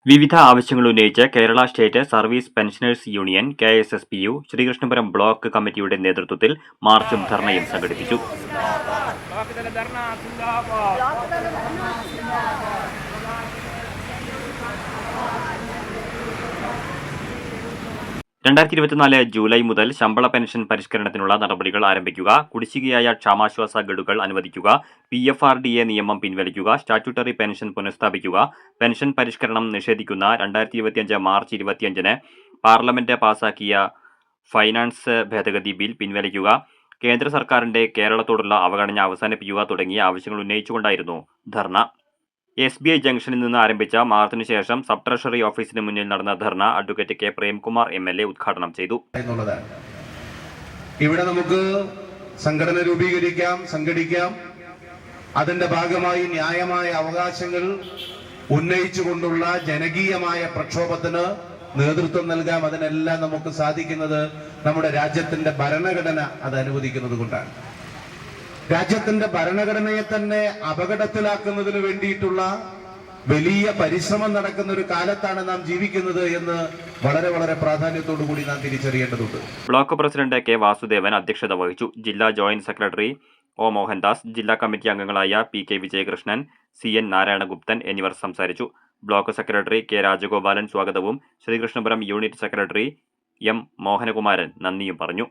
വിവിധ ആവശ്യങ്ങൾ ഉന്നയിച്ച് Kerala state service pensioners union KSSPU Sreekrishnapuram block കമ്മിറ്റിയുടെ നേതൃത്വത്തിൽ മാർച്ചും ധർണയും സംഘടിപ്പിച്ചു. 2024 ജൂലൈ മുതൽ ശമ്പള പെൻഷൻ പരിഷ്കരണത്തിനുള്ള നടപടികൾ ആരംഭിക്കുക, കുടിശ്ശികയായ ക്ഷാമാശ്വാസ ഗഡുക്കൾ അനുവദിക്കുക, PFRDA നിയമം പിൻവലിക്കുക, സ്റ്റാറ്റ്യൂട്ടറി പെൻഷൻ പുനഃസ്ഥാപിക്കുക, പെൻഷൻ പരിഷ്കരണം നിഷേധിക്കുന്ന 2025 മാർച്ച് 25 പാർലമെന്റ് പാസാക്കിയ ഫൈനാൻസ് ഭേദഗതി ബിൽ പിൻവലിക്കുക, കേന്ദ്ര സർക്കാരിന്റെ കേരളത്തോടുള്ള അവഗണന അവസാനിപ്പിക്കുക തുടങ്ങിയ ആവശ്യങ്ങൾ ഉന്നയിച്ചുകൊണ്ടായിരുന്നു ധർണ. SBI ജംഗ്ഷനിൽ നിന്ന് ആരംഭിച്ച മാർച്ചിനു ശേഷം സബ് ട്രഷറി ഓഫീസിന് മുന്നിൽ നടന്ന ധർണ അഡ്വക്കേറ്റ് K. പ്രേംകുമാർ MLA ഉദ്ഘാടനം ചെയ്തു. ഇവിടെ നമുക്ക് സംഘടന രൂപീകരിക്കാം, സംഘടിക്കാം. അതിന്റെ ഭാഗമായി ന്യായമായ അവകാശങ്ങൾ ഉന്നയിച്ചുകൊണ്ടുള്ള ജനകീയമായ പ്രക്ഷോഭത്തിന് നേതൃത്വം നൽകാം. അതിനെല്ലാം നമുക്ക് സാധിക്കുന്നത് നമ്മുടെ രാജ്യത്തിന്റെ ഭരണഘടന അത് അനുവദിക്കുന്നത് കൊണ്ടാണ്. രാജ്യത്തിന്റെ ഭരണഘടനയെ തന്നെ അപകടത്തിലാക്കുന്നതിന് വേണ്ടിയിട്ടുള്ള വലിയ പരിശ്രമം നടക്കുന്ന ഒരു കാലത്താണ് നാം ജീവിക്കുന്നത് എന്ന് വളരെ പ്രാധാന്യത്തോടു കൂടി നാം തിരിച്ചറിയേണ്ടതുണ്ട്. Block president K. വാസുദേവൻ അധ്യക്ഷത വഹിച്ചു. ജില്ലാ ജോയിന്റ് സെക്രട്ടറി O. മോഹൻദാസ്, ജില്ലാ കമ്മിറ്റി അംഗങ്ങളായ PK. വിജയകൃഷ്ണൻ, CN. നാരായണഗുപ്തൻ എന്നിവർ സംസാരിച്ചു. Block secretary K. രാജഗോപാലൻ സ്വാഗതവും Sreekrishnapuram unit secretary M. Mohanakumaran നന്ദിയും പറഞ്ഞു.